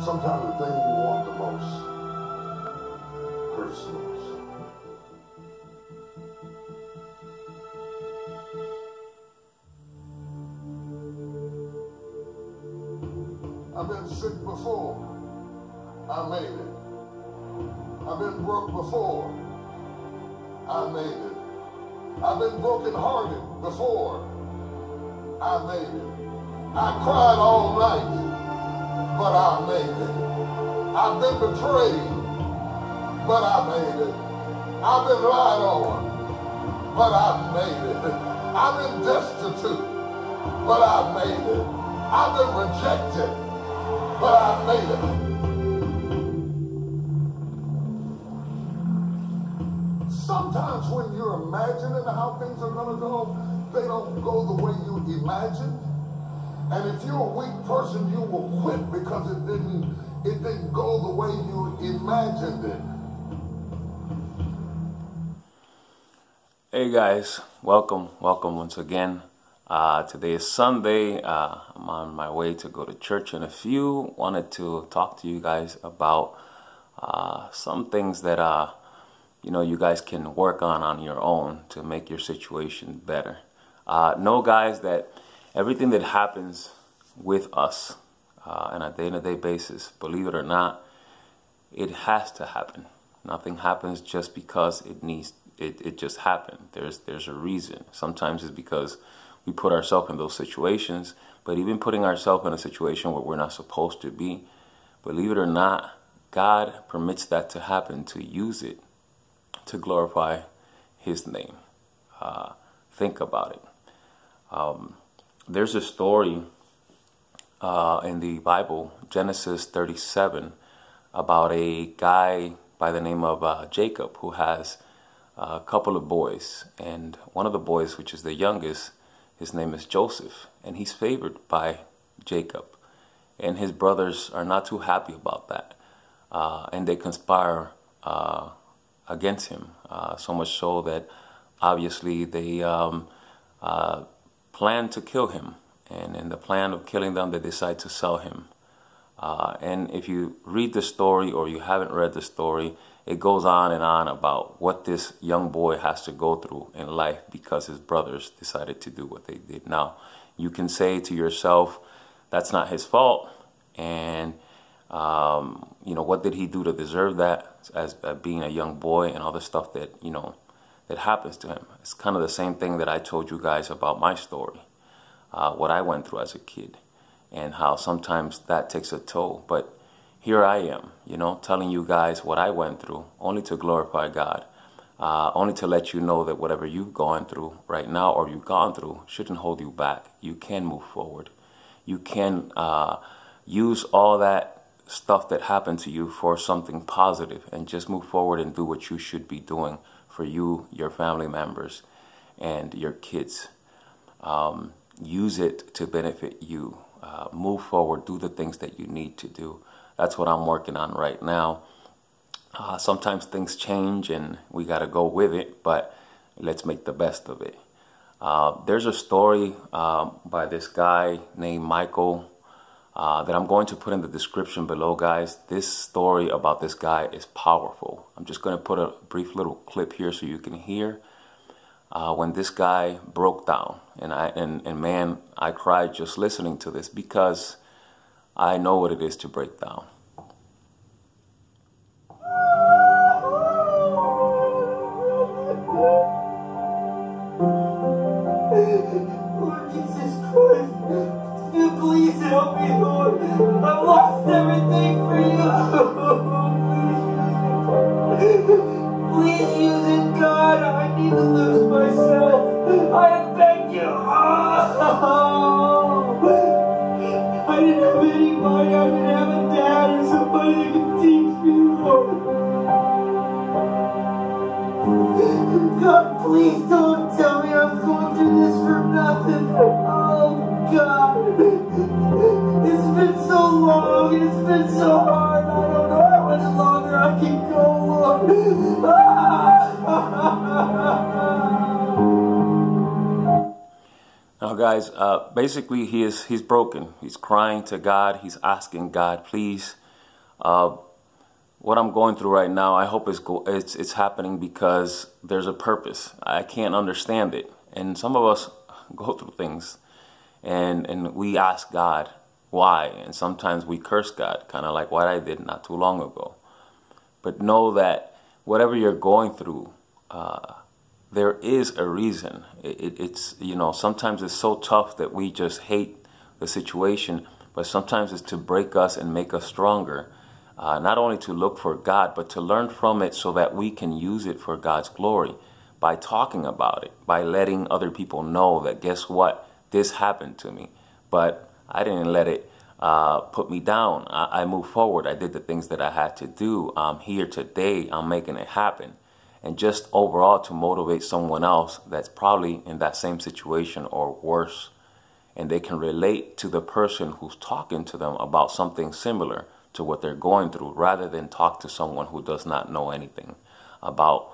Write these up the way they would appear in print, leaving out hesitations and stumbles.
Sometimes the thing you want the most hurts the most. I've been sick before. I made it. I've been broke before. I made it. I've been brokenhearted before. I made it. I cried all night, but I made it. I've been betrayed, but I made it. I've been lied on, but I made it. I've been destitute, but I made it. I've been rejected, but I made it. Sometimes when you're imagining how things are going to go, they don't go the way you imagined. And if you're a weak person, you will quit because it didn't go the way you imagined it. Hey guys, welcome once again. Today is Sunday. I'm on my way to go to church in a few. Wanted to talk to you guys about some things that you guys can work on your own to make your situation better. Know, guys, that everything that happens with us on a day-to-day basis, believe it or not, it has to happen. Nothing happens just because it just happened. There's a reason. Sometimes it's because we put ourselves in those situations, but even putting ourselves in a situation where we're not supposed to be, believe it or not, God permits that to happen to use it to glorify His name. Think about it. There's a story in the Bible, Genesis 37, about a guy by the name of Jacob who has a couple of boys. And one of the boys, which is the youngest, his name is Joseph. And he's favored by Jacob. And his brothers are not too happy about that. And they conspire against him. So much so that obviously they plan to kill him, and in the plan of killing them, they decide to sell him. And if you read the story, or you haven't read the story, it goes on and on about what this young boy has to go through in life because his brothers decided to do what they did. Now, you can say to yourself, that's not his fault, and what did he do to deserve that, as being a young boy and all the stuff that that happens to him. It's kind of the same thing that I told you guys about my story, what I went through as a kid, and how sometimes that takes a toll. But here I am, telling you guys what I went through, only to glorify God, only to let you know that whatever you've gone through right now, or you've gone through, shouldn't hold you back. You can move forward. You can use all that stuff that happened to you for something positive, and just move forward and do what you should be doing for you, your family members, and your kids. Use it to benefit you. Move forward, do the things that you need to do. That's what I'm working on right now. Sometimes things change and we got to go with it, but let's make the best of it. There's a story by this guy named Michael that I'm going to put in the description below, guys. This story about this guy is powerful. I'm just going to put a brief little clip here so you can hear when this guy broke down. And man, I cried just listening to this because I know what it is to break down. Lord Jesus Christ, please help me, Lord. I've lost everything for you. Please use it, God. I need to lose myself. I have begged you. I didn't have anybody. I didn't have a dad or somebody that could teach me, Lord. God, please don't tell me I'm going through this for nothing. Oh, God. It's been so long and it's been so hard. I don't know how much longer I can go, Lord. Now, guys, basically he's broken. He's crying to God. He's asking God, please what I'm going through right now, I hope it's happening because there's a purpose. I can't understand it. And some of us go through things and we ask God why. And sometimes we curse God, kind of like what I did not too long ago. But know that whatever you're going through, there is a reason. It's, you know, sometimes it's so tough that we just hate the situation, but sometimes it's to break us and make us stronger. Not only to look for God, but to learn from it so that we can use it for God's glory by talking about it, by letting other people know that, guess what, this happened to me, but I didn't let it put me down. I moved forward. I did the things that I had to do. I'm here today. I'm making it happen. And just overall to motivate someone else that's probably in that same situation or worse, and they can relate to the person who's talking to them about something similar to what they're going through, rather than talk to someone who does not know anything about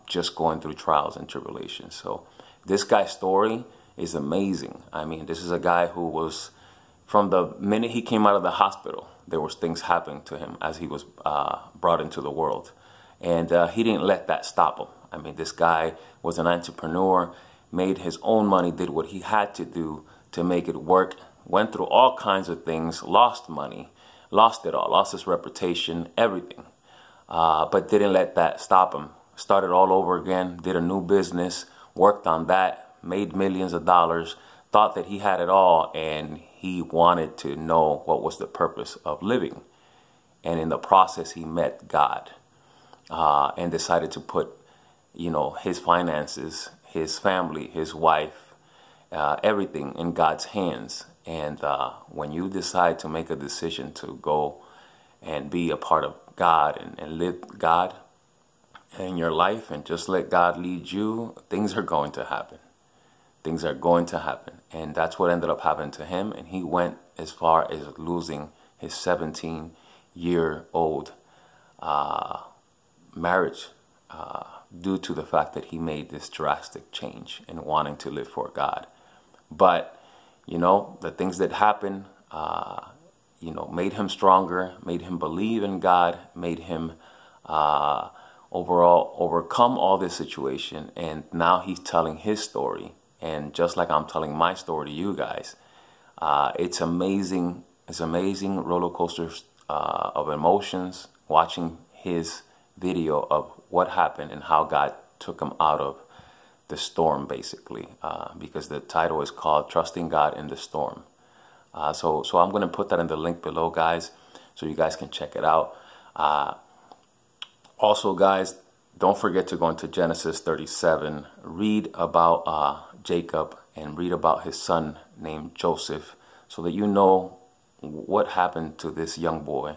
just going through trials and tribulations. So this guy's story is amazing. I mean, this is a guy who was, from the minute he came out of the hospital, there was things happening to him as he was brought into the world. And he didn't let that stop him. I mean, this guy was an entrepreneur, made his own money, did what he had to do to make it work, went through all kinds of things, lost money, lost it all, lost his reputation, everything. But didn't let that stop him. Started all over again, did a new business, worked on that, made millions of dollars, thought that he had it all, and he wanted to know what was the purpose of living. And in the process, he met God and decided to put, you know, his finances, his family, his wife, everything in God's hands. And when you decide to make a decision to go and be a part of God and live God in your life and just let God lead you, things are going to happen. Things are going to happen. And that's what ended up happening to him. And he went as far as losing his 17-year-old marriage due to the fact that he made this drastic change in wanting to live for God. But, you know, the things that happened, you know, made him stronger, made him believe in God, made him overall overcome all this situation. And now he's telling his story. And just like I'm telling my story to you guys, it's amazing. It's amazing roller coasters of emotions, watching his video of what happened and how God took him out of the storm, basically, because the title is called Trusting God in the Storm. So I'm going to put that in the link below, guys, so you guys can check it out. Also, guys, don't forget to go into Genesis 37, read about Jacob and read about his son named Joseph, so that you know what happened to this young boy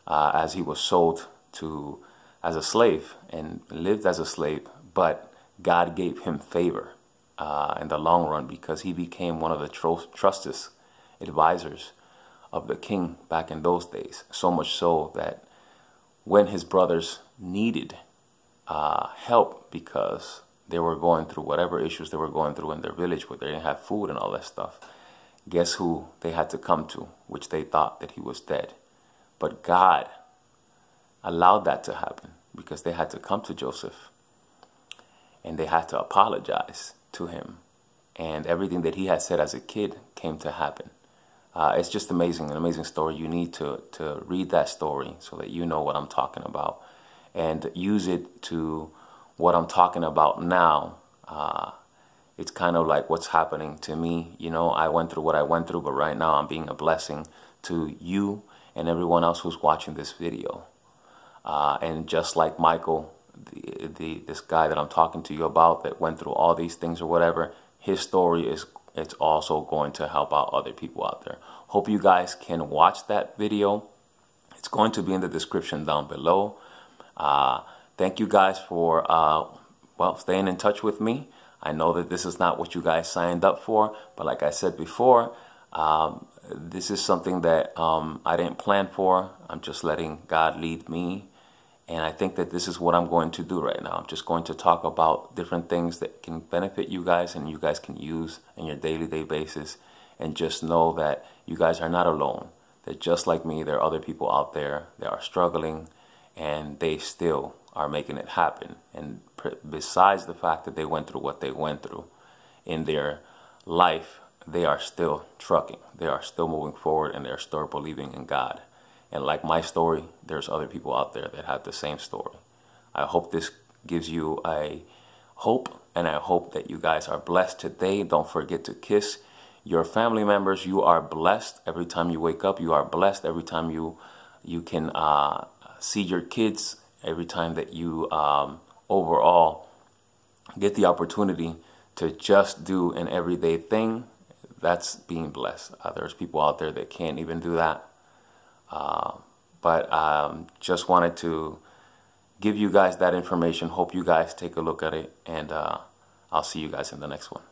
as he was sold to as a slave and lived as a slave, but God gave him favor in the long run because he became one of the trusted advisors of the king back in those days. So much so that when his brothers needed help because they were going through whatever issues they were going through in their village where they didn't have food and all that stuff, guess who they had to come to, which they thought that he was dead. But God allowed that to happen because they had to come to Joseph and they had to apologize to him. And everything that he had said as a kid came to happen. It's just amazing, an amazing story. You need to read that story so that you know what I'm talking about and use it to what I'm talking about now. It's kind of like what's happening to me. You know, I went through what I went through, but right now I'm being a blessing to you and everyone else who's watching this video. And just like Michael, this guy that I'm talking to you about that went through all these things or whatever, his story it's also going to help out other people out there. Hope you guys can watch that video. It's going to be in the description down below. Thank you guys for well, staying in touch with me. I know that this is not what you guys signed up for, but like I said before, this is something that I didn't plan for. I'm just letting God lead me. And I think that this is what I'm going to do right now. I'm just going to talk about different things that can benefit you guys and you guys can use in your daily basis. And just know that you guys are not alone. that just like me, there are other people out there that are struggling, and they still are making it happen. And besides the fact that they went through what they went through in their life, they are still trucking. They are still moving forward, and they're still believing in God. And like my story, there's other people out there that have the same story. I hope this gives you a hope, and I hope that you guys are blessed today. Don't forget to kiss your family members. You are blessed every time you wake up. You are blessed every time you can see your kids, every time that you overall get the opportunity to just do an everyday thing. That's being blessed. There's people out there that can't even do that. But just wanted to give you guys that information. Hope you guys take a look at it, and I'll see you guys in the next one.